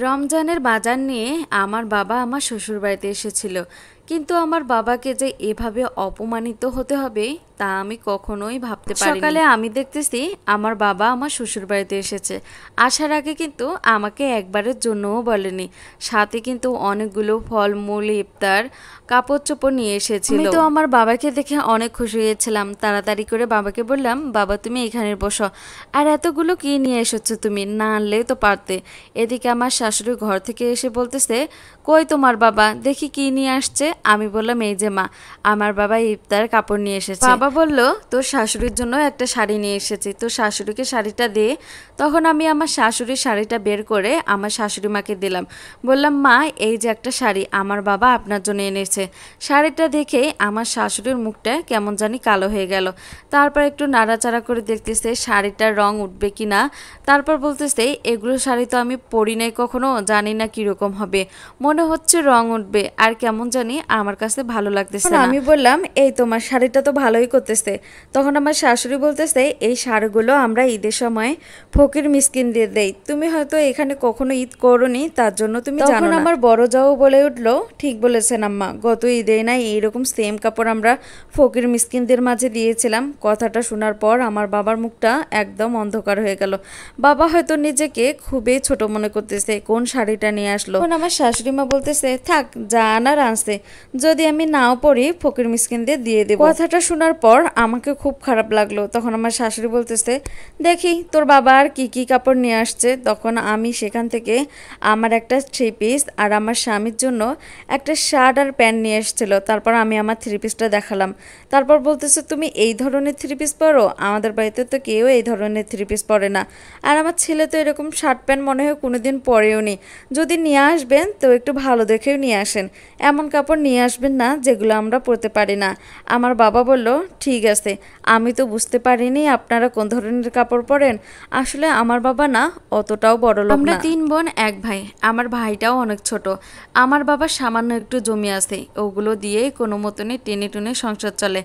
রমজানের বাজার নিয়ে আমার বাবা আমার শ্বশুরবাড়িতে এসেছিল, কিন্তু আমার বাবাকে যে এভাবে অপমানিত হতে হবে তা আমি কখনোই ভাবতে পারিনি। সকালে আমি দেখতেছি আমার বাবা আমার শ্বশুরবাড়িতে এসেছে, আসার আগে কিন্তু আমাকে একবারের জন্যও বলেনি। সাথে কিন্তু অনেকগুলো ফলমূল, ইফতার, কাপড় চোপড় নিয়ে এসেছিল। আমি তো আমার বাবাকে দেখে অনেক খুশি হয়েছিলাম। তাড়াতাড়ি করে বাবাকে বললাম, বাবা তুমি এখানে বসো, আর এতগুলো কি নিয়ে এসেছো তুমি, না আনলেও তো পারতে। এদিকে আমার শাশুড়ি ঘর থেকে এসে বলতেছে, কই তোমার বাবা, দেখি কি নিয়ে আসছে। আমি বললাম, এই যে মা, আমার বাবা ইফতার কাপড় নিয়ে এসেছে। বাবা বলল, তোর শাশুড়ির জন্য একটা শাড়ি নিয়ে এসেছি, তোর শাশুড়িকে শাড়িটা দে। তখন আমি আমার শাশুড়ির শাড়িটা বের করে আমার শাশুড়ি মাকে দিলাম। বললাম, মা এই যে একটা শাড়ি আমার বাবা আপনার জন্য এনেছে। শাড়িটা দেখে আমার শাশুড়ির মুখটা কেমন জানি কালো হয়ে গেল। তারপর একটু নাড়াচাড়া করে দেখতেছে শাড়িটার রং উঠবে কি না। তারপর বলতেছে, এগুলো শাড়ি তো আমি পরি নাই কখনো, জানি না কিরকম হবে, মনে হচ্ছে রং উঠবে, আর কেমন জানি আমার কাছে ভালো লাগতেছে না। আমি বললাম, এই তোমার শাড়িটা তো ভালোই করতেছে। তখন আমার শাশুড়ি বলতেছে, এই শাড়িগুলো আমরা ঈদের সময় ফকির মিসকিনদের দেই, তুমি হয়তো এখানে কখনো ঈদ করোনি, তার জন্য তুমি জানো না। আমার বড় যাও বলে উঠলো, ঠিক বলেছেন আম্মা, গত ঈদে না এইরকম সেম কাপড় আমরা ফকির মিসকিনদের মাঝে দিয়েছিলাম। কথাটা শোনার পর আমার বাবার মুখটা একদম অন্ধকার হয়ে গেল। বাবা হয়তো নিজেকে খুবই ছোট মনে করতেছে, কোন শাড়িটা নিয়ে আসলো। এখন আমার শাশুড়ি মা বলতেছে, থাক যা আনার আনছে, যদি আমি নাও পরি ফকির মিসকিনদের দিয়ে দেব। কথাটা শোনার পর আমাকে খুব খারাপ লাগলো। তখন আমার শাশুড়ি বলতেছে, দেখি তোর বাবা আর কি কি কাপড় নিয়ে আসছে। তখন আমি সেখান থেকে আমার একটা 3 পিস আর আমার স্বামীর জন্য একটা শার্ট আর প্যান্ট নিয়ে এসেছিল। তারপর আমি আমার 3 পিসটা দেখালাম। তারপর বলতেছে, তুমি এই ধরনের 3 পিস পরো, আমাদের বাড়িতে তো কেউ এই ধরনের 3 পিস পরে না, আর আমার ছেলে তো এরকম শার্ট প্যান্ট মনে হয় কোনোদিন পরেও নি। যদি নিয়ে আসবেন তো একটু ভালো দেখেও নিয়ে আসেন, এমন কাপড় নিয়ে আসবেন না যেগুলো আমরা পরতে পারি না। আমার বাবা বলল, ঠিক আছে, আমি তো বুঝতে পারিনি আপনারা কোন ধরনের কাপড় পরেন। আসলে আমার বাবা না অতটাও বড় লোক না, আমরা 3 বোন 1 ভাই, আমার ভাইটাও অনেক ছোট। আমার বাবার সামান্য একটু জমি আছে, ওগুলো দিয়েই কোনো মতনে টেনে টুনে সংসার চলে।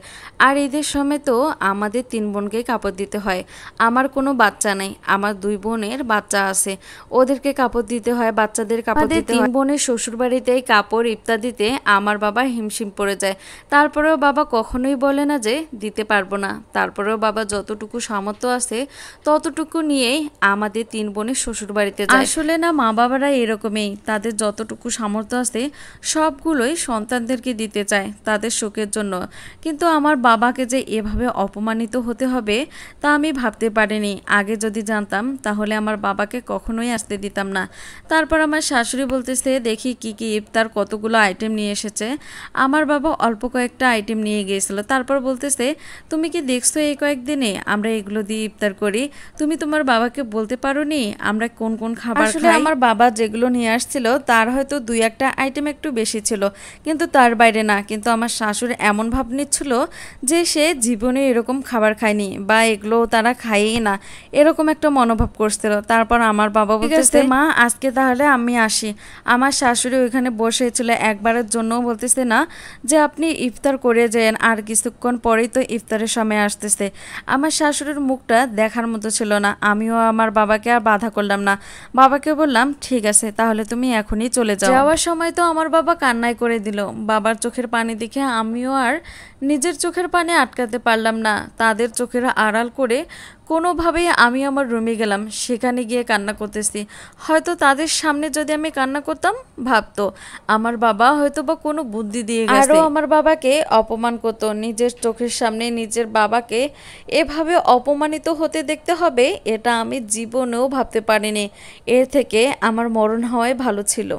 আর ঈদের সময় তো আমাদের 3 বোনকে কাপড় দিতে হয়। আমার কোনো বাচ্চা নাই, আমার 2 বোনের বাচ্চা আছে, ওদেরকে কাপড় দিতে হয়, বাচ্চাদের কাপড় দিতে হয়। 3 বোনের শ্বশুর বাড়িতেই কাপড় ইফতার দিতে আমার বাবা হিমশিম পড়ে যায়। তারপরেও বাবা কখনোই বলে না যে দিতে পারবো না। তারপরেও বাবা যতটুকু সামর্থ্য আছে ততটুকু নিয়েই আমাদের 3 বোনের শ্বশুর বাড়িতে যায়। আসলে না মা বাবারা এরকমই, তাদের যতটুকু সামর্থ্য আছে সবগুলোই সন্তানদেরকে দিতে চায় তাদের সুখের জন্য। কিন্তু আমার বাবাকে যে এভাবে অপমানিত হতে হবে তা আমি ভাবতে পারিনি। আগে যদি জানতাম তাহলে আমার বাবাকে কখনোই আসতে দিতাম না। তারপর আমার শাশুড়ি বলতেছে, দেখি কি কি ইফতার কতগুলো আইটেম নিয়ে এসেছে। আমার বাবা অল্প কয়েকটা আইটেম নিয়ে গিয়েছিল। তারপর বলতেছে, তুমি কি দেখছো এই কয়েকদিনে আমরা এগুলো দিয়ে ইফতার করি, তুমি তোমার বাবাকে বলতে পারোনি আমরা কোন কোন খাবার খাই। আসলে আমার বাবা যেগুলো নিয়ে আসছিল তার হয়তো 2-1টা আইটেম একটু বেশি ছিল, কিন্তু তার বাইরে না। কিন্তু আমার শাশুড়ি এমন ভাব নিচ্ছিল যে সে জীবনে এরকম খাবার খায়নি বা এগুলো তারা খায়ই না, এরকম একটা মনোভাব করছিল। তারপর আমার বাবা বলতেছে, মা আজকে তাহলে আমি আসি। আমার শাশুড়ি ওইখানে বসেছিল, একবারের জন্য বলতেছে না যে আপনি ইফতার করে যান, আর কিছুক্ষণ পরেই তো ইফতারের সময় আসতেছে। আমার শাশুড়ির মুখটা দেখার মতো ছিল না। আমিও আমার বাবাকে আর বাধা করলাম না, বাবাকে বললাম, ঠিক আছে তাহলে তুমি এখনই চলে যাও। যাওয়ার সময় তো আমার বাবা কান্নাই করে দিল। বাবার চোখের পানি দেখে আমিও আর নিজের চোখের পানি আটকাতে পারলাম না। তাদের চোখের আড়াল করে কোনোভাবেই আমি আমার রুমে গেলাম, সেখানে গিয়ে কান্না করতেছি। হয়তো তাদের সামনে যদি আমি কান্না করতাম ভাবতো আমার বাবা হয়তো বা কোনো বুদ্ধি দিয়ে গেছে, আরও আমার বাবাকে অপমান করতো। নিজের চোখের সামনে নিজের বাবাকে এভাবে অপমানিত হতে দেখতে হবে এটা আমি জীবনেও ভাবতে পারিনি। এর থেকে আমার মরণ হওয়াই ভালো ছিল।